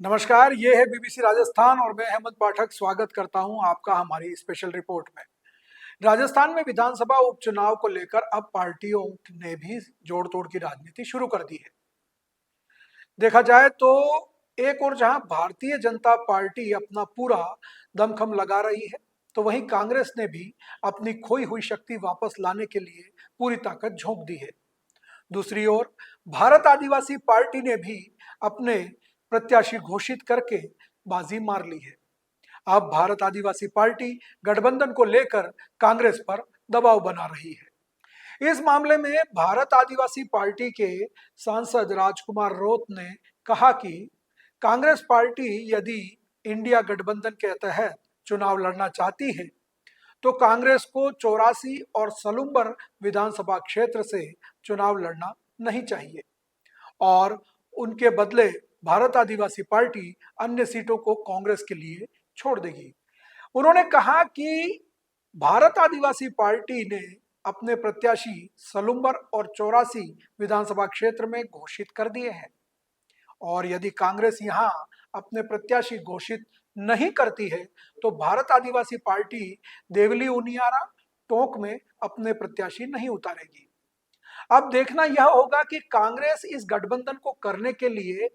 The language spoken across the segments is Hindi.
नमस्कार, ये है बीबीसी राजस्थान और मैं अहमद पाठक स्वागत करता हूं आपका हमारी स्पेशल रिपोर्ट में। राजस्थान में विधानसभा उपचुनाव को लेकर अब पार्टियों ने भी जोड़ तोड़ की राजनीति शुरू कर दी है। देखा जाए तो एक और जहां भारतीय जनता पार्टी अपना पूरा दमखम लगा रही है, तो वहीं कांग्रेस ने भी अपनी खोई हुई शक्ति वापस लाने के लिए पूरी ताकत झोंक दी है। दूसरी ओर भारत आदिवासी पार्टी ने भी अपने प्रत्याशी घोषित करके बाजी मार ली है। अब भारत आदिवासी पार्टी गठबंधन को लेकर कांग्रेस पर दबाव बना रही है। इस मामले में भारत आदिवासी पार्टी के सांसद राजकुमार रोत ने कहा कि कांग्रेस पार्टी यदि इंडिया गठबंधन के तहत चुनाव लड़ना चाहती है तो कांग्रेस को 84 और सलूम्बर विधानसभा क्षेत्र से चुनाव लड़ना नहीं चाहिए और उनके बदले भारत आदिवासी पार्टी अन्य सीटों को कांग्रेस के लिए छोड़ देगी। उन्होंने कहा कि भारत आदिवासी पार्टी ने अपने प्रत्याशी सलूम्बर और 84 विधानसभा क्षेत्र में घोषित कर दिए हैं और यदि कांग्रेस यहां अपने प्रत्याशी घोषित नहीं करती है तो भारत आदिवासी पार्टी देवली उनियारा टोंक में अपने प्रत्याशी नहीं उतारेगी। अब देखना यह होगा कि कांग्रेस इस गठबंधन को करने के लिए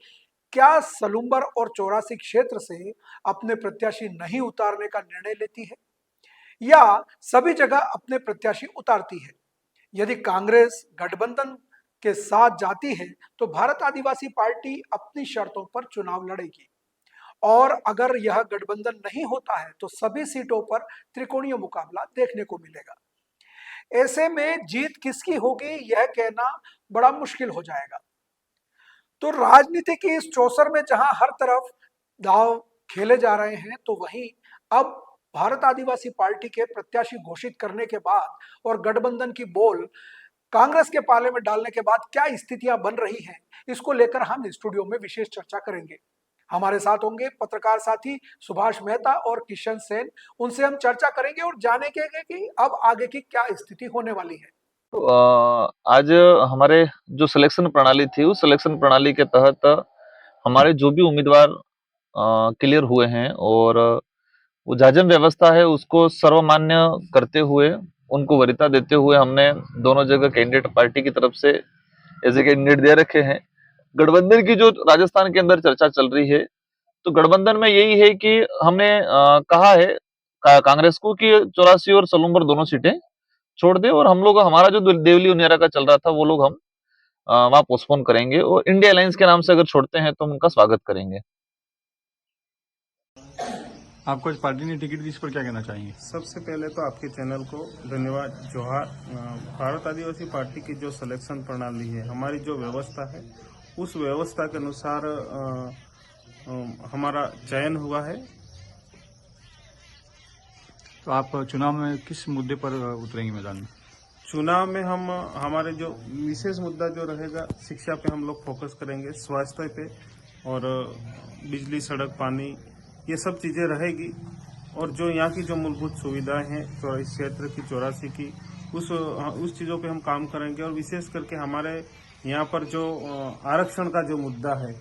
क्या सलूम्बर और 84 क्षेत्र से अपने प्रत्याशी नहीं उतारने का निर्णय लेती है या सभी जगह अपने प्रत्याशी उतारती है। यदि कांग्रेस गठबंधन के साथ जाती है तो भारत आदिवासी पार्टी अपनी शर्तों पर चुनाव लड़ेगी और अगर यह गठबंधन नहीं होता है तो सभी सीटों पर त्रिकोणीय मुकाबला देखने को मिलेगा। ऐसे में जीत किसकी होगी यह कहना बड़ा मुश्किल हो जाएगा। तो राजनीति की इस चौसर में जहां हर तरफ दांव खेले जा रहे हैं तो वहीं अब भारत आदिवासी पार्टी के प्रत्याशी घोषित करने के बाद और गठबंधन की बोल कांग्रेस के पाले में डालने के बाद क्या स्थितियां बन रही हैं, इसको लेकर हम स्टूडियो में विशेष चर्चा करेंगे। हमारे साथ होंगे पत्रकार साथी सुभाष मेहता और किशन सेन। उनसे हम चर्चा करेंगे और जानेंगे कि अब आगे की क्या स्थिति होने वाली है। आज हमारे जो सिलेक्शन प्रणाली थी उस सिलेक्शन प्रणाली के तहत हमारे जो भी उम्मीदवार क्लियर हुए हैं और वो जाजम व्यवस्था है उसको सर्वमान्य करते हुए उनको वरीयता देते हुए हमने दोनों जगह कैंडिडेट पार्टी की तरफ से एज ए कैंडिडेट दे रखे हैं। गठबंधन की जो राजस्थान के अंदर चर्चा चल रही है तो गठबंधन में यही है कि हमने कहा है कांग्रेस को कि 84 और सलूम्बर दोनों सीटें छोड़ दे और हम लोग हमारा जो देवली उनियारा का चल रहा था वो लोग हम वहां पोस्टपोन करेंगे और इंडिया अलायंस के नाम से अगर छोड़ते हैं तो हम उनका स्वागत करेंगे। आपको इस पार्टी ने टिकट दी, इस पर क्या कहना चाहेंगे? सबसे पहले तो आपके चैनल को धन्यवाद जोहार। भारत आदिवासी पार्टी की जो सिलेक्शन प्रणाली है, हमारी जो व्यवस्था है उस व्यवस्था के अनुसार हमारा चयन हुआ है। तो आप चुनाव में किस मुद्दे पर उतरेंगे मैदान में? चुनाव में हम हमारे जो विशेष मुद्दा जो रहेगा, शिक्षा पे हम लोग फोकस करेंगे, स्वास्थ्य पे और बिजली, सड़क, पानी, ये सब चीजें रहेगी। और जो यहाँ की जो मूलभूत सुविधाएं हैं इस क्षेत्र की 84 की उस चीजों पे हम काम करेंगे। और विशेष करके हमारे यहाँ पर जो आरक्षण का जो मुद्दा है,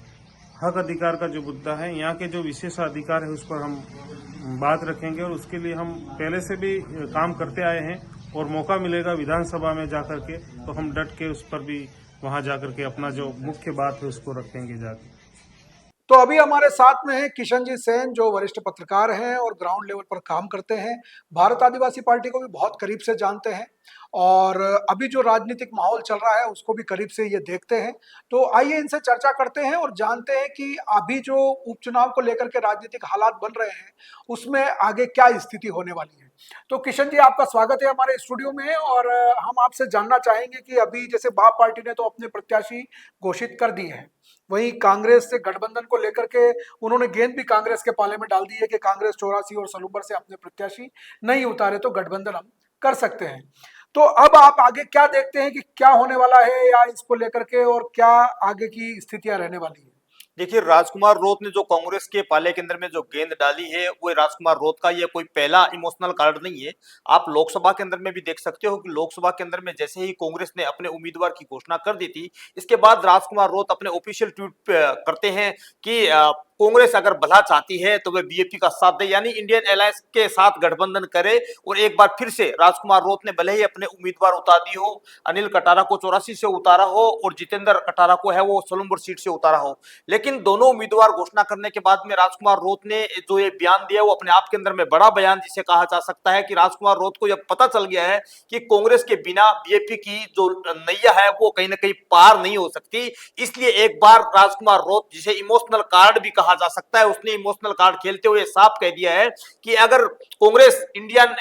हक अधिकार का जो मुद्दा है, यहाँ के जो विशेष अधिकार है उस पर हम बात रखेंगे और उसके लिए हम पहले से भी काम करते आए हैं और मौका मिलेगा विधानसभा में जाकर के तो हम डट के उस पर भी वहां जाकर के अपना जो मुख्य बात है उसको रखेंगे जाके। तो अभी हमारे साथ में है किशन जी सेन जो वरिष्ठ पत्रकार हैं और ग्राउंड लेवल पर काम करते हैं, भारत आदिवासी पार्टी को भी बहुत करीब से जानते हैं और अभी जो राजनीतिक माहौल चल रहा है उसको भी करीब से ये देखते हैं। तो आइए इनसे चर्चा करते हैं और जानते हैं कि अभी जो उपचुनाव को लेकर के राजनीतिक हालात बन रहे हैं उसमें आगे क्या स्थिति होने वाली है। तो किशन जी, आपका स्वागत है हमारे स्टूडियो में और हम आपसे जानना चाहेंगे कि अभी जैसे बाप पार्टी ने तो अपने प्रत्याशी घोषित कर दिए हैं, वहीं कांग्रेस से गठबंधन को लेकर के उन्होंने गेंद भी कांग्रेस के पाले में डाल दी है कि कांग्रेस 84 और सलूम्बर से अपने प्रत्याशी नहीं उतारे तो गठबंधन हम कर सकते हैं। तो अब आप आगे क्या देखते हैं कि क्या होने वाला है या इसको लेकर के और क्या आगे की स्थितियां रहने वाली है? देखिए, राजकुमार रोत ने जो कांग्रेस के पाले के अंदर में जो गेंद डाली है वो राजकुमार रोत का ये कोई पहला इमोशनल कार्ड नहीं है। आप लोकसभा के अंदर में भी देख सकते हो कि लोकसभा के अंदर में जैसे ही कांग्रेस ने अपने उम्मीदवार की घोषणा कर दी थी, इसके बाद राजकुमार रोत अपने ऑफिशियल ट्वीट करते हैं कि कांग्रेस अगर भला चाहती है तो वह बीजेपी का साथ दे, यानी इंडियन अलायंस के साथ गठबंधन करे और एक बार फिर से राजकुमार रोत ने भले ही अपने उम्मीदवार उतार दी हो, अनिल कटारा को 84 से उतारा हो और जितेंद्र कटारा को है वो सोलंपुर सीट से उतारा हो, लेकिन दोनों उम्मीदवार घोषणा करने के बाद में राजकुमार रोत ने जो ये बयान दिया वो अपने आप के अंदर में बड़ा बयान जिसे कहा जा सकता है कि राजकुमार रोत को यह पता चल गया है कि कांग्रेस के बिना बीजेपी की जो नैया है वो कहीं ना कहीं पार नहीं हो सकती। इसलिए एक बार राजकुमार रोत, जिसे इमोशनल कार्ड भी कहा जा सकता है, उसने इमोशनल कार्ड खेलते हुए साफ कह दिया है कि अगर कांग्रेस इंडियन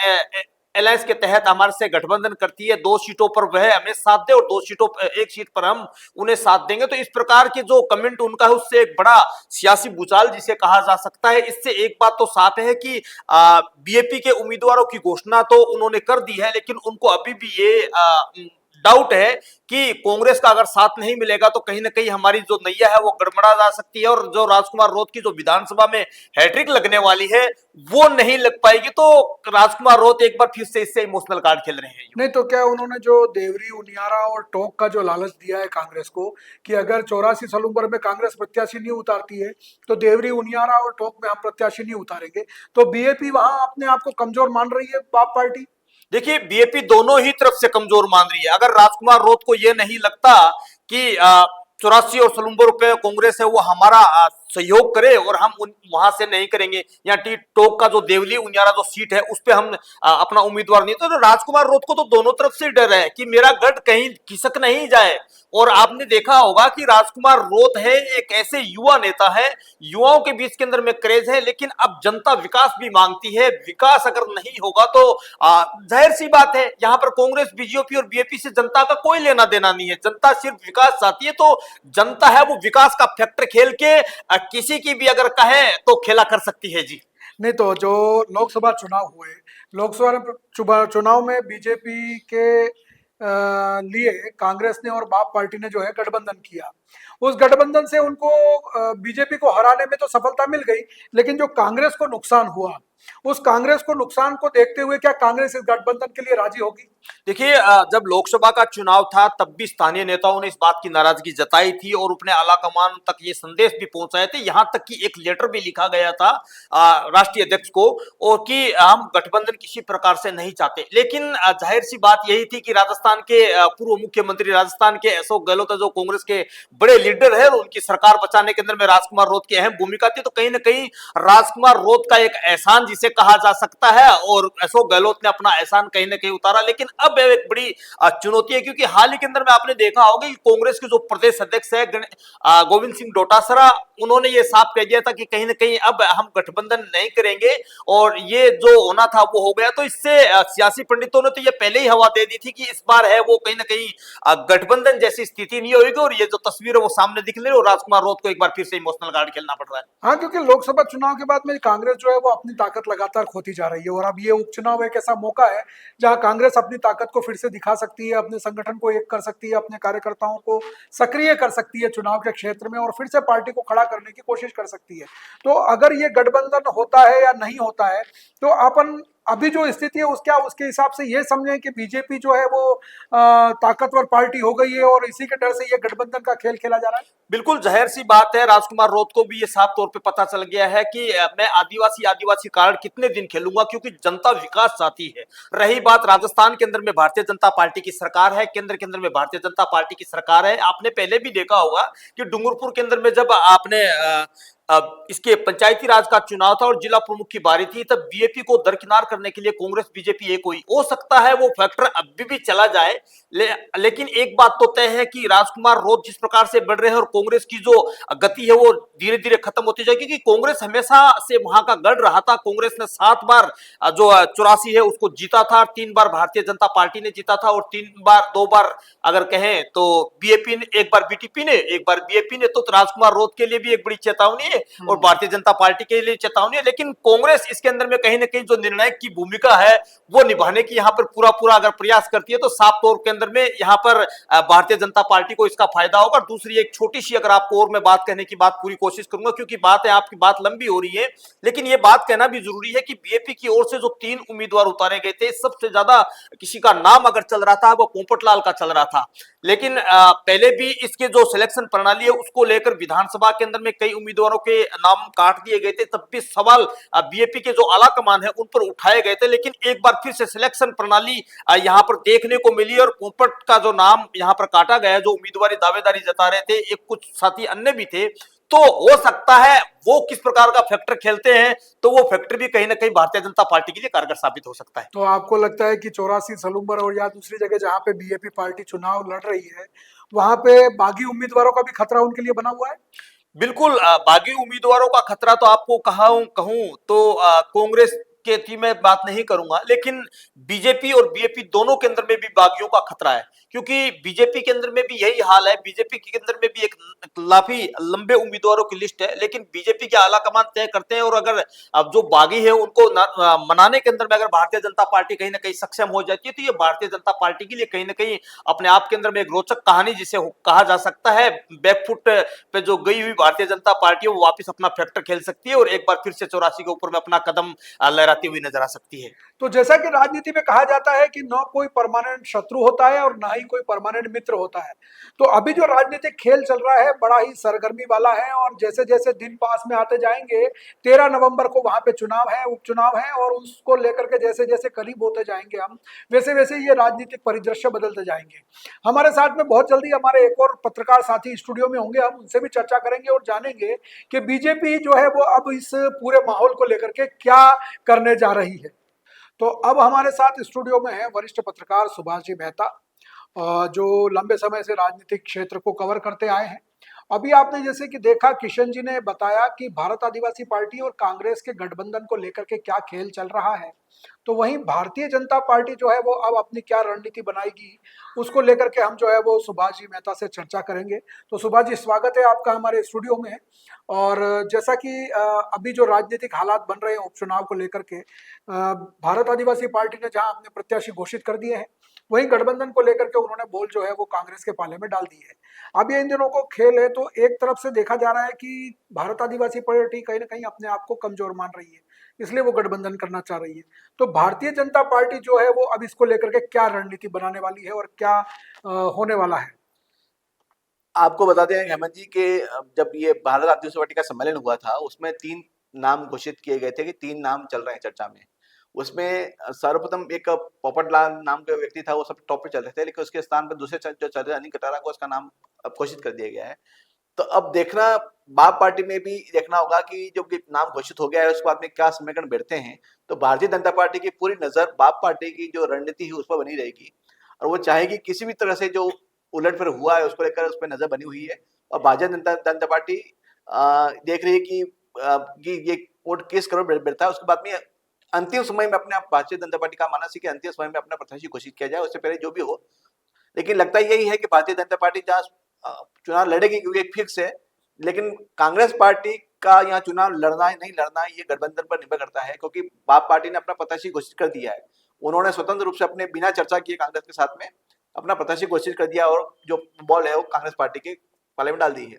अलायंस के तहत हमारे से गठबंधन करती है 2 सीटों पर वह हमें साथ दे और 2 सीटों एक सीट पर हम उन्हें साथ देंगे। तो इस प्रकार के जो कमेंट उनका है उससे एक बड़ा सियासी भूचाल जिसे कहा जा सकता है। इससे एक बात तो साफ है कि बीजेपी के उम्मीदवारों की घोषणा तो उन्होंने कर दी है, लेकिन उनको अभी भी ये डाउट है कि कांग्रेस का अगर साथ नहीं मिलेगा तो कहीं ना कहीं हमारी जो नैया है वो गड़बड़ा जा सकती है और जो राजकुमार रोत की जो विधानसभा में हैट्रिक लगने वाली है वो नहीं लग पाएगी। तो राजकुमार रोत एक बार फिर से इससे इमोशनल कार्ड खेल रहे हैं। नहीं तो क्या उन्होंने जो देवरी उनियारा और टोक का जो लालच दिया है कांग्रेस को कि अगर 84 सलूम्बर में कांग्रेस प्रत्याशी नहीं उतारती है तो देवरी उनियारा और टोक में हम प्रत्याशी नहीं उतारेंगे, तो बीजेपी वहां अपने आप को कमजोर मान रही है बाप पार्टी। देखिए बीजेपी दोनों ही तरफ से कमजोर मान रही है। अगर राजकुमार रोत को यह नहीं लगता कि 84 और सलूम्बर पे कांग्रेस है वो हमारा सहयोग करे और हम वहां से नहीं करेंगे, या टी टोक का जो देवली उनियारा जो सीट है उस पे हम अपना उम्मीदवार नहीं, तो राजकुमार रोत को तो दोनों तरफ से डर है कि मेरा गढ़ कहीं खिसक नहीं जाए। और आपने देखा होगा कि राजकुमार रोत है एक ऐसे युवा नेता है, युवाओं के बीच के अंदर में क्रेज है, लेकिन अब जनता विकास भी मांगती है। विकास अगर नहीं होगा तो जाहिर सी बात है यहाँ पर कांग्रेस, बीजेपी और बीजेपी से जनता का कोई लेना देना नहीं है। जनता सिर्फ विकास चाहती है, तो जनता है वो विकास का फैक्टर खेल के किसी की भी अगर कहे तो खेला कर सकती है जी। नहीं तो जो लोकसभा चुनाव हुए, लोकसभा चुनाव में बीजेपी के लिए कांग्रेस ने और बाप पार्टी ने जो है गठबंधन किया, उस गठबंधन से उनको बीजेपी को हराने में तो सफलता मिल गई, लेकिन जो कांग्रेस को नुकसान हुआ उस कांग्रेस को नुकसान को देखते हुए क्या कांग्रेस इस गठबंधन के लिए राजी होगी? देखिए जब लोकसभा का चुनाव था तब भी स्थानीय नेताओं ने इस बात की नाराजगी जताई थी और अपने आला कमान तक ये संदेश भी पहुंचाए थे, यहां तक कि एक लेटर भी लिखा गया था राष्ट्रीय अध्यक्ष को और कि हम गठबंधन किसी प्रकार से नहीं चाहते। लेकिन जाहिर सी बात यही थी कि राजस्थान के पूर्व मुख्यमंत्री, राजस्थान के अशोक गहलोत जो कांग्रेस के बड़े लीडर है, उनकी सरकार बचाने के अंदर में राजकुमार रोत की अहम भूमिका थी। तो कहीं ना कहीं राजकुमार रोत का एक एहसान जिसे कहा जा सकता है और अशोक गहलोत ने अपना एहसान कहीं ना कहीं उतारा। लेकिन अब एक बड़ी चुनौती है, क्योंकि हाल ही के अंदर में आपने देखा होगा कि कांग्रेस के जो प्रदेश अध्यक्ष है गोविंद सिंह डोटासरा, उन्होंने ये साफ कह दिया था कि कहीं ना कहीं अब हम गठबंधन नहीं करेंगे और ये जो होना था वो हो गया। तो इससे सियासी पंडितों ने तो ये पहले ही हवा दे दी थी कि इस बार है वो कहीं ना कहीं गठबंधन जैसी स्थिति नहीं होगी और ये जो तस्वीर है वो सामने दिख रही है और राजकुमार रोत को एक बार फिर से इमोशनल कार्ड खेलना पड़ रहा है। हाँ, क्योंकि लोकसभा चुनाव के बाद में कांग्रेस जो है वो अपनी ताकत लगातार खोती जा रही है और अब ये उपचुनाव एक ऐसा मौका है जहां कांग्रेस अपनी ताकत को फिर से दिखा सकती है, अपने संगठन को एक कर सकती है, अपने कार्यकर्ताओं को सक्रिय कर सकती है चुनाव के क्षेत्र में और फिर से पार्टी को खड़ा करने की कोशिश कर सकती है। तो अगर ये गठबंधन होता है या नहीं होता है तो अपन अभी जो स्थिति है उसके हिसाब से ये समझें कि बीजेपी जो है वो ताकतवर पार्टी हो गई है और इसी के डर से ये गठबंधन का खेल खेला जा रहा है। बिल्कुल जाहिर सी बात है, राजकुमार रोत को भी ये साफ तौर पे पता चल गया है कि मैं आदिवासी कार्ड कितने दिन खेलूंगा, क्योंकि जनता विकास चाहती है। रही बात राजस्थान के अंदर में भारतीय जनता पार्टी की सरकार है, केंद्र के अंदर में भारतीय जनता पार्टी की सरकार है। आपने पहले भी देखा होगा कि डूंगरपुर के अंदर में जब आपने इसके पंचायती राज का चुनाव था और जिला प्रमुख की बारी थी, तब बीजेपी को दरकिनार करने के लिए कांग्रेस बीजेपी एक हुई। हो सकता है वो फैक्टर अभी भी चला जाए, लेकिन एक बात तो तय है कि राजकुमार रोत जिस प्रकार से बढ़ रहे हैं और कांग्रेस की जो गति है वो धीरे धीरे खत्म होती जाएगी, क्योंकि कांग्रेस हमेशा से वहां का गढ़ रहा था। कांग्रेस ने 7 बार जो 84 है उसको जीता था, 3 बार भारतीय जनता पार्टी ने जीता था और 2 बार अगर कहें तो बीजेपी ने, एक बार बीटीपी ने, एक बार बीजेपी ने। तो राजकुमार रोत के लिए भी एक बड़ी चेतावनी है और भारतीय जनता पार्टी के लिए चेतावनी है। लेकिन कांग्रेस इसके अंदर में कहीं ना कहीं जो निर्णायक की भूमिका है वो निभाने की यहाँ पर पूरा अगर प्रयास करती है तो साफ तौर के अंदर में यहाँ पर भारतीय जनता पार्टी को इसका फायदा होगा। दूसरी एक छोटी सी अगर आपको और मैं बात कहने की बात पूरी कोशिश करूंगा, क्योंकि बात है आपकी बात लंबी हो रही है, लेकिन ये बात कहना भी जरूरी है कि बीजेपी की ओर से जो 3 उम्मीदवार उतारे गए थे, सबसे ज्यादा किसी का नाम अगर चल रहा था वो पोपटलाल का चल रहा था। लेकिन पहले भी इसके जो सिलेक्शन प्रणाली है उसको लेकर विधानसभा के अंदर में कई उम्मीदवारों के नाम काट दिए गए थे, तब भी सवाल बीजेपी के जो आला कमान है उन पर उठाए गए थे। लेकिन एक बार फिर से सिलेक्शन प्रणाली यहाँ पर देखने को मिली और पोपट का जो नाम यहाँ पर काटा गया, जो उम्मीदवारी दावेदारी जता रहे थे, एक कुछ साथी अन्य भी थे, तो हो सकता है वो किस प्रकार का फैक्टर खेलते हैं, तो वो फैक्टर भी कहीं ना कहीं भारतीय जनता पार्टी के लिए कारगर साबित हो सकता है। तो आपको लगता है कि 84 सलूम्बर और या दूसरी जगह जहां पे बीजेपी पार्टी चुनाव लड़ रही है, वहां पे बागी उम्मीदवारों का भी खतरा उनके लिए बना हुआ है? बिल्कुल, बागी उम्मीदवारों का खतरा तो आपको कहूं तो कांग्रेस के की मैं बात नहीं करूंगा, लेकिन बीजेपी और बीएपी दोनों के अंदर में भी बागियों का खतरा है, क्योंकि बीजेपी के अंदर में भी यही हाल है। बीजेपी के अंदर में भी एक काफी लंबे उम्मीदवारों की लिस्ट है, लेकिन बीजेपी के आला कमान तय करते हैं, और अगर अब जो बागी है उनको मनाने के अंदर में अगर भारतीय जनता पार्टी कहीं ना कहीं सक्षम हो जाती है, तो ये भारतीय जनता पार्टी के लिए कहीं ना कहीं अपने आप के अंदर में एक रोचक कहानी जिसे कहा जा सकता है। बैकफुट पे जो गई हुई भारतीय जनता पार्टी है वो वापस अपना फैक्टर खेल सकती है और एक बार फिर से 84 के ऊपर में अपना कदम लहराती हुई नजर आ सकती है। तो जैसा कि राजनीति में कहा जाता है कि न कोई परमानेंट शत्रु होता है और ना ही कोई परमानेंट मित्र होता है, तो अभी जो राजनीतिक खेल चल रहा है बड़ा ही सरगर्मी वाला है, और जैसे जैसे दिन पास में आते जाएंगे, 13 नवंबर को वहां पे चुनाव है, उपचुनाव है, और उसको लेकर के जैसे जैसे करीब होते जाएंगे हम, वैसे वैसे ये राजनीतिक परिदृश्य बदलते जाएंगे। हमारे साथ में बहुत जल्दी हमारे एक और पत्रकार साथी स्टूडियो में होंगे, हम उनसे भी चर्चा करेंगे और जानेंगे कि बीजेपी जो है वो अब इस पूरे माहौल को लेकर के क्या करने जा रही है। तो अब हमारे साथ स्टूडियो में है वरिष्ठ पत्रकार सुभाष जी मेहता, जो लंबे समय से राजनीतिक क्षेत्र को कवर करते आए हैं। अभी आपने जैसे कि देखा, किशन जी ने बताया कि भारत आदिवासी पार्टी और कांग्रेस के गठबंधन को लेकर के क्या खेल चल रहा है, तो वहीं भारतीय जनता पार्टी जो है वो अब अपनी क्या रणनीति बनाएगी, उसको लेकर के हम जो है वो सुभाष जी मेहता से चर्चा करेंगे। तो सुभाष जी, स्वागत है आपका हमारे स्टूडियो में। और जैसा कि अभी जो राजनीतिक हालात बन रहे हैं उपचुनाव को लेकर के, भारत आदिवासी पार्टी ने जहां अपने प्रत्याशी घोषित कर दिए हैं, वहीं गठबंधन को लेकर के उन्होंने बोल जो है वो कांग्रेस के पाले में डाल दी है। अब ये इन दिनों को खेल है, तो एक तरफ से देखा जा रहा है कि भारत आदिवासी पार्टी कहीं ना कहीं अपने आप को कमजोर मान रही है, इसलिए वो गठबंधन करना चाह रही है। तो भारतीय जनता पार्टी जो है वो अब इसको लेकर के क्या रणनीति बनाने वाली है और क्या होने वाला है? आपको बताते हैं हेमंत जी कि जब ये भारत आदिवासी पार्टी का सम्मेलन हुआ था उसमें 3 नाम घोषित किए गए थे कि 3 नाम चल रहे हैं चर्चा में। उसमें सर्वप्रथम एक पोपटलाल नाम का व्यक्ति था, वो सब टॉप पे चल रहे थे, लेकिन उसके स्थान पर दूसरे जो चल रहे अनिल कटारा को उसका नाम अब घोषित कर दिया गया है। तो अब देखना, बाप पार्टी में भी देखना होगा कि जब ये नाम घोषित हो गया है उसके बाद में क्या समीकरण बैठते हैं। तो भारतीय जनता पार्टी की पूरी नजर बाप पार्टी की जो रणनीति है उस पर बनी रहेगी, और वो चाहेगी किसी भी तरह से जो उलटफेर हुआ है उसको लेकर उस पर नजर बनी हुई है। और भारतीय जनता पार्टी देख रही है कि ये वोट किस करोड़ बैठता है। उसके बाद में अंतिम समय में अपने आप भारतीय जनता पार्टी का मानना है कि अंतिम समय में अपना प्रत्याशी घोषित किया जाए, उससे पहले जो भी हो। लेकिन लगता यही है कि भारतीय जनता पार्टी जहाँ चुनाव लड़ेगी क्योंकि एक फिक्स है, लेकिन कांग्रेस पार्टी का यहाँ चुनाव लड़ना है नहीं लड़ना है ये गठबंधन पर निर्भर करता है, क्योंकि बाप पार्टी ने अपना प्रत्याशी घोषित कर दिया है। उन्होंने स्वतंत्र रूप से अपने बिना चर्चा किए कांग्रेस के साथ में अपना प्रत्याशी घोषित कर दिया, और जो बॉल है वो कांग्रेस पार्टी के पाले में डाल दी है।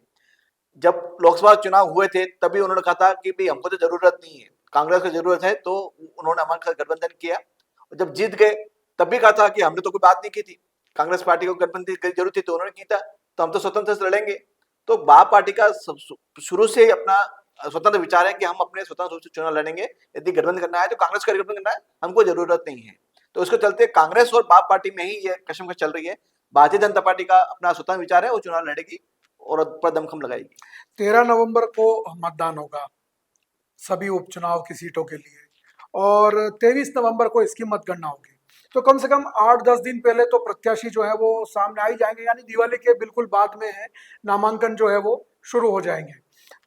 जब लोकसभा चुनाव हुए थे तभी उन्होंने कहा था कि भाई हमको तो जरूरत नहीं है, कांग्रेस को जरूरत है, तो उन्होंने हमारे साथ गठबंधन किया। और जब जीत गए तब भी कहा था कि हमने तो कोई बात नहीं की थी, कांग्रेस पार्टी को गठबंधन की जरूरत थी तो उन्होंने की था, तो हम तो स्वतंत्र से लड़ेंगे। तो बाप पार्टी का शुरू से अपना स्वतंत्र विचार है कि हम अपने स्वतंत्र रूप से चुनाव लड़ेंगे, यदि गठबंधन करना है तो कांग्रेस का गठबंधन करना है, हमको जरूरत नहीं है। तो उसके चलते कांग्रेस और बाप पार्टी में ही ये कशमकश चल रही है। भारतीय जनता पार्टी का अपना स्वतंत्र विचार है, वो चुनाव लड़ेगी और पर दमखम लगाएगी। 13 नवंबर को मतदान होगा सभी उपचुनाव की सीटों के लिए, और 23 नवंबर को इसकी मतगणना होगी। तो कम से कम 8-10 दिन पहले तो प्रत्याशी जो है वो सामने आ ही जाएंगे, यानी दिवाली के बिल्कुल बाद में है नामांकन जो है वो शुरू हो जाएंगे।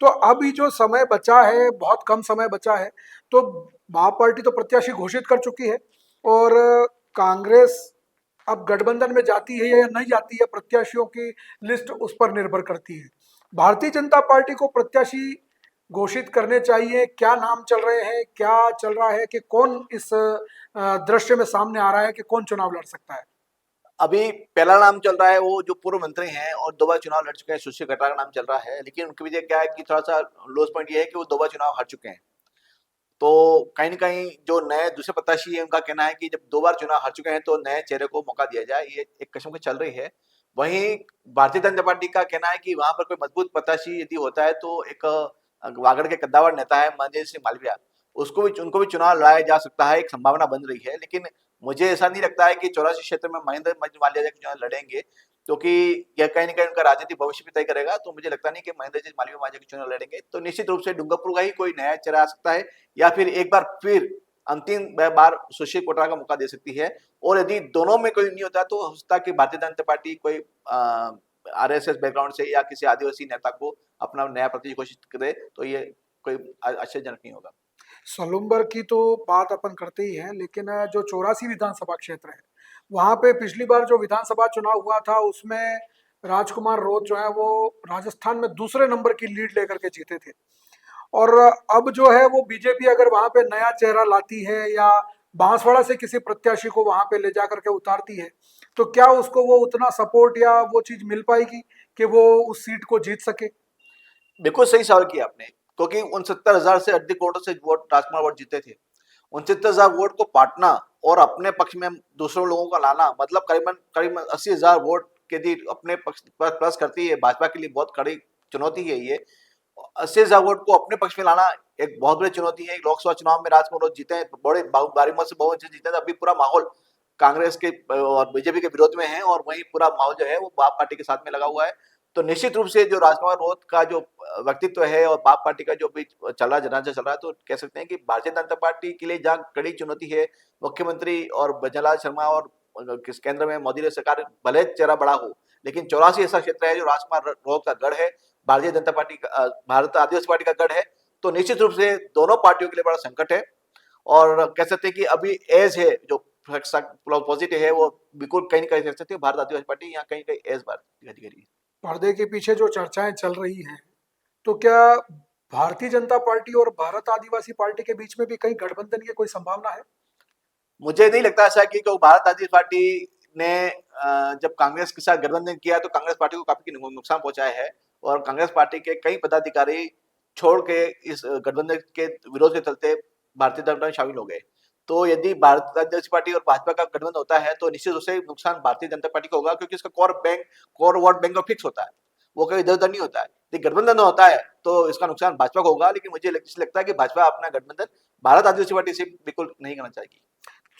तो अभी जो समय बचा है, बहुत कम समय बचा है, तो बाप पार्टी तो प्रत्याशी घोषित कर चुकी है, और कांग्रेस अब गठबंधन में जाती है या नहीं जाती है, प्रत्याशियों की लिस्ट उस पर निर्भर करती है। भारतीय जनता पार्टी को प्रत्याशी घोषित करने चाहिए, क्या नाम चल रहे हैं, क्या चल रहा है कि कौन इस दृश्य में सामने आ रहा है कि कौन चुनाव लड़ सकता है? अभी पहला नाम चल रहा है वो जो पूर्व मंत्री हैं और 2 बार चुनाव लड़ चुके हैं, सुश्री कटारा का नाम चल रहा है। लेकिन उनकी वजह क्या है कि थोड़ा सा लॉस पॉइंट ये है कि वो 2 बार चुनाव हार चुके हैं। तो कहीं न कहीं जो नए दूसरे प्रत्याशी है उनका कहना है कि जब 2 बार चुनाव हार चुके हैं तो नए चेहरे को मौका दिया जाए, ये एक कशमकश चल रही है। वहीं भारतीय जनता पार्टी का कहना है कि वहां पर कोई मजबूत प्रत्याशी यदि होता है तो एक वागड़ के कद्दावर नेता है महेंद्र सिंह मालवीय, उनको भी चुनाव लड़ाया जा सकता है, एक संभावना बन रही है। लेकिन मुझे ऐसा नहीं लगता है कि 84 क्षेत्र में महेंद्र मालवीय के चुनाव लड़ेंगे, क्योंकि यह कहीं न कहीं उनका राजनीतिक भविष्य भी तय करेगा। तो मुझे लगता नहीं कि महेंद्र जी मालवीय के चुनाव लड़ेंगे। तो निश्चित रूप से डूंगरपुर का ही कोई नया चेहरा आ सकता है, या फिर एक बार फिर अंतिम बार सुशील कोटाल का मौका दे सकती है। और यदि दोनों में कोई नहीं होता, तो हो सकता है कि भारतीय जनता पार्टी कोई आरएसएस बैकग्राउंड से या किसी आदिवासी नेता को अपना नया प्रत्याशी घोषित करे, तो ये कोई आश्चर्यजनक नहीं होगा। सलूम्बर की तो बात अपन करते ही हैं, लेकिन जो 84 विधानसभा क्षेत्र है, वहां पे पिछली बार जो विधानसभा चुनाव हुआ था उसमें राजकुमार रोत जो है वो राजस्थान में दूसरे नंबर की लीड लेकर के जीते थे। और अब जो है वो बीजेपी अगर वहां पे नया चेहरा लाती है या बांसवाड़ा से किसी प्रत्याशी को वहां पे ले जा करके उतारती है, तो क्या उसको वो उतना सपोर्ट या वो चीज मिल पाएगी कि वो उस सीट को जीत सके? बिल्कुल सही सवाल किया आपने, क्योंकि 69,000 से अधिक वोटों से राजकुमार वोट जीते थे। 69,000 वोट को बांटना और अपने पक्ष में दूसरों लोगों का लाना, मतलब करीबन 80,000 वोट के लिए अपने पक्ष पर प्लस करती है। भाजपा के लिए बहुत कड़ी चुनौती है ये। 80,000 वोट को अपने पक्ष में लाना एक बहुत बड़ी चुनौती है। लोकसभा चुनाव में राजकुमार वोट जीते हैं, बड़े भारी मत से बहुमत से जीते हैं। अभी पूरा माहौल कांग्रेस के और बीजेपी के विरोध में है, और वहीं पूरा माहौल जो है वो बाप पार्टी के साथ में लगा हुआ है। तो निश्चित रूप से जो राजकुमार रोत का जो व्यक्तित्व है और बाप पार्टी का जो भी चल रहा जनाजा चल रहा है, तो कह सकते हैं कि भारतीय जनता पार्टी के लिए जहाँ कड़ी चुनौती है, मुख्यमंत्री और भजनलाल शर्मा और किस केंद्र में मोदी ने सरकार भले चेहरा बड़ा हो, लेकिन 84 ऐसा क्षेत्र है जो राजकुमार रोत का गढ़ है, भारतीय जनता पार्टी का भारत आदिवासी पार्टी का गढ़ है। तो निश्चित रूप से दोनों पार्टियों के लिए बड़ा संकट है, और कह सकते हैं कि अभी एज है जो पॉजिटिव है, वो बिल्कुल कहीं कहीं कह सकते हैं भारत आदिवासी पार्टी यहाँ कहीं कहीं एज बात करी है। पर्दे के पीछे जो चर्चाएं चल रही हैं, तो क्या भारतीय जनता पार्टी और भारत आदिवासी पार्टी के बीच में भी कहीं गठबंधन की कोई संभावना है? मुझे नहीं लगता ऐसा कि भारत आदिवासी पार्टी ने जब कांग्रेस के साथ गठबंधन किया तो कांग्रेस पार्टी को काफी नुकसान पहुंचाया है, और कांग्रेस पार्टी के कई पदाधिकारी छोड़ के इस गठबंधन के विरोध के चलते भारतीय जनता में शामिल हो गए। तो यदि भारतीय जनता पार्टी और भाजपा का गठबंधन होता है, तो निश्चित रूप से नुकसान भारतीय जनता पार्टी को होगा, क्योंकि इसका कोर वोट बैंक फिक्स होता है, वो कभी इधर उधर नहीं होता है। यदि गठबंधन होता है तो इसका नुकसान भाजपा को होगा, लेकिन मुझे लगता है कि भाजपा अपना गठबंधन भारत आदिवासी पार्टी से बिल्कुल नहीं करना चाहेगी।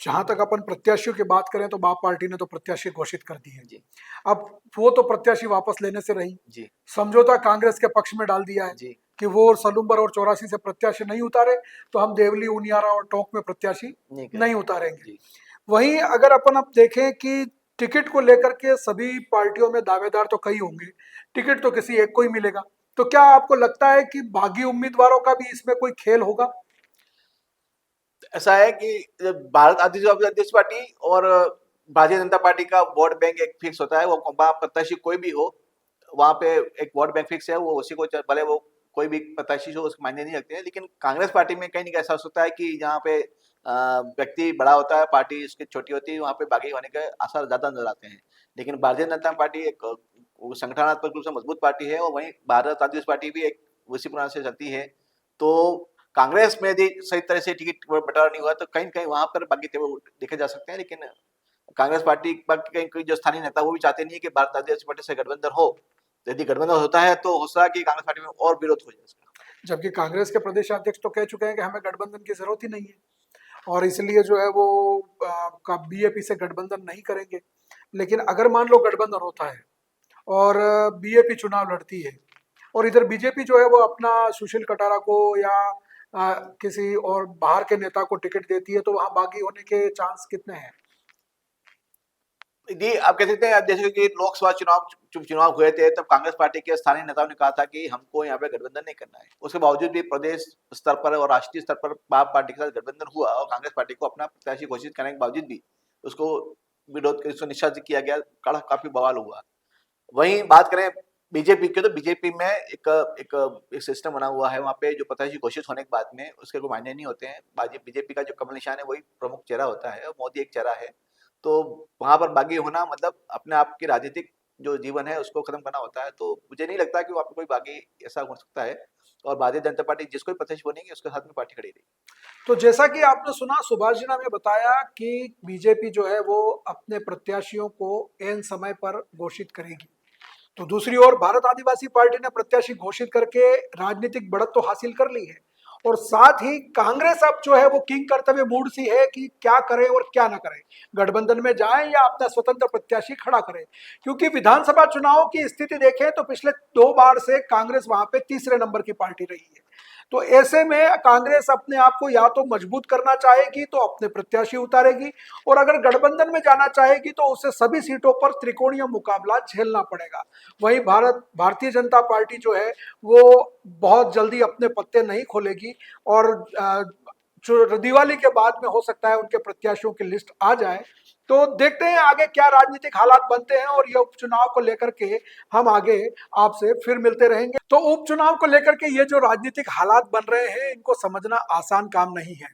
जहां तक अपन प्रत्याशियों की बात करें तो बाप पार्टी ने तो प्रत्याशी घोषित कर दी है जी अब वो तो प्रत्याशी वापस लेने से रही, जी समझौता कांग्रेस के पक्ष में डाल दिया है जी कि वो सलूम्बर और 84 से प्रत्याशी नहीं उतारे तो हम देवली, उनियारा और टोंक में प्रत्याशी नहीं उतारेंगे। जी। वहीं अगर अपन अब देखें कि टिकट को लेकर के सभी पार्टियों में दावेदार तो कई होंगे, टिकट तो किसी एक को ही मिलेगा, तो क्या आपको लगता है कि बागी उम्मीदवारों का भी इसमें कोई खेल होगा? ऐसा है कि जब भारत आदिवासी पार्टी और भारतीय जनता पार्टी का वोट बैंक एक फिक्स होता है, वो प्रत्याशी कोई भी हो, वहां पे एक वोट बैंक फिक्स है, वो उसी को भले वो कोई भी प्रत्याशी हो उसके मायने नहीं रखते हैं। लेकिन कांग्रेस पार्टी में कहीं ना कहीं ऐसा हो सकता है कि जहाँ पे व्यक्ति बड़ा होता है, पार्टी उसकी छोटी होती है, वहाँ पे बागी होने के आसार ज्यादा नजर आते हैं। लेकिन भारतीय जनता पार्टी एक संगठनात्मक रूप से मजबूत पार्टी है, और वहीं भारत आदिवासी पार्टी भी एक उसी प्रकार से चलती है। तो कांग्रेस में यदि सही तरह से टिकट बंटवारा नहीं हुआ, तो कहीं न कहीं वहां पर बाकी देखे जा सकते हैं। लेकिन कांग्रेस पार्टी कहीं कोई जो स्थानीय नेता वो भी चाहते नहीं है कि भारत आदिवासी पार्टी से गठबंधन हो। तो यदि गठबंधन होता है तो हो सकता है कि कांग्रेस पार्टी में और विरोध हो जाए इसका। जबकि कांग्रेस के प्रदेश अध्यक्ष तो कह चुके हैं कि हमें गठबंधन की जरूरत ही नहीं है और इसलिए जो है वो का बीएपी से गठबंधन नहीं करेंगे। लेकिन अगर मान लो गठबंधन होता है और बीएपी चुनाव लड़ती है और इधर बीजेपी जो है वो अपना सुशील कटारा को या किसी और बाहर के नेता को टिकट देती है, तो वहां बागी होने के चांस कितने हैं? जी, आप कह सकते हैं जैसे कि लोकसभा चुनाव हुए थे, तब कांग्रेस पार्टी के स्थानीय नेताओं ने कहा था कि हमको यहाँ पे गठबंधन नहीं करना है। उसके बावजूद भी प्रदेश स्तर पर और राष्ट्रीय स्तर पर आप पार्टी के साथ गठबंधन हुआ, और कांग्रेस पार्टी को अपना प्रत्याशी घोषित करने के बावजूद भी उसको विरोध निषेध किया गया, काफी बवाल हुआ। वहीं बात करें बीजेपी की, तो बीजेपी में एक सिस्टम बना हुआ है, वहाँ पे जो प्रत्याशी घोषित होने के बाद में उसके कोई मायने नहीं होते हैं। बीजेपी का जो कमल निशान है वही प्रमुख चेहरा होता है, मोदी एक चेहरा है। तो वहां पर बागी होना मतलब अपने आप की राजनीतिक जो जीवन है उसको खत्म करना होता है। तो मुझे नहीं लगता कि वहाँ पे कोई बागी ऐसा हो सकता है, और भारतीय जनता पार्टी जिसको भी प्रत्याशी बनेगी उसके साथ में पार्टी खड़ी रहेगी। तो जैसा कि आपने सुना, सुभाष जी ने हमें बताया कि बीजेपी जो है वो अपने प्रत्याशियों को एन समय पर घोषित करेगी, तो दूसरी ओर भारत आदिवासी पार्टी ने प्रत्याशी घोषित करके राजनीतिक बढ़त तो हासिल कर ली है और साथ ही कांग्रेस अब जो है वो किंग करते हुए मूड सी है कि क्या करे और क्या ना करे, गठबंधन में जाए या अपना स्वतंत्र प्रत्याशी खड़ा करे। क्योंकि विधानसभा चुनाव की स्थिति देखें तो पिछले 2 बार से कांग्रेस वहां पे तीसरे नंबर की पार्टी रही है। तो ऐसे में कांग्रेस अपने आप को या तो मजबूत करना चाहेगी तो अपने प्रत्याशी उतारेगी, और अगर गठबंधन में जाना चाहेगी तो उसे सभी सीटों पर त्रिकोणीय मुकाबला झेलना पड़ेगा। वहीं भारतीय जनता पार्टी जो है वो बहुत जल्दी अपने पत्ते नहीं खोलेगी और जो दिवाली के बाद में हो सकता है उनके प्रत्याशियों की लिस्ट आ जाए। तो देखते हैं आगे क्या राजनीतिक हालात बनते हैं और ये उपचुनाव को लेकर के हम आगे आपसे फिर मिलते रहेंगे। तो उपचुनाव को लेकर के ये जो राजनीतिक हालात बन रहे हैं इनको समझना आसान काम नहीं है।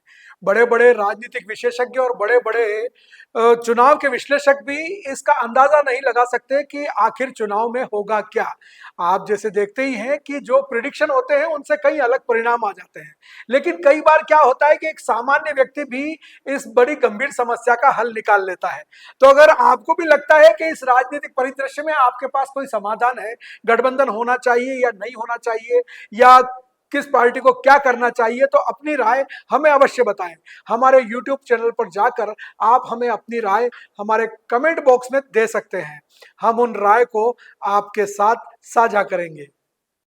बड़े बड़े राजनीतिक विशेषज्ञ और बड़े बड़े चुनाव के विश्लेषक भी इसका अंदाजा नहीं लगा सकते कि आखिर चुनाव में होगा क्या। आप जैसे देखते ही हैं कि जो प्रिडिक्शन होते हैं उनसे कई अलग परिणाम आ जाते हैं, लेकिन कई बार क्या होता है कि एक सामान्य व्यक्ति भी इस बड़ी गंभीर समस्या का हल निकाल लेता है। तो अगर आपको भी लगता है कि इस राजनीतिक परिदृश्य में आपके पास कोई समाधान है, गठबंधन होना चाहिए या नहीं होना चाहिए, या किस पार्टी को क्या करना चाहिए, तो अपनी राय हमें अवश्य बताएं। हमारे YouTube चैनल पर जाकर आप हमें अपनी राय हमारे कमेंट बॉक्स में दे सकते हैं। हम उन राय को आपके साथ साझा करेंगे।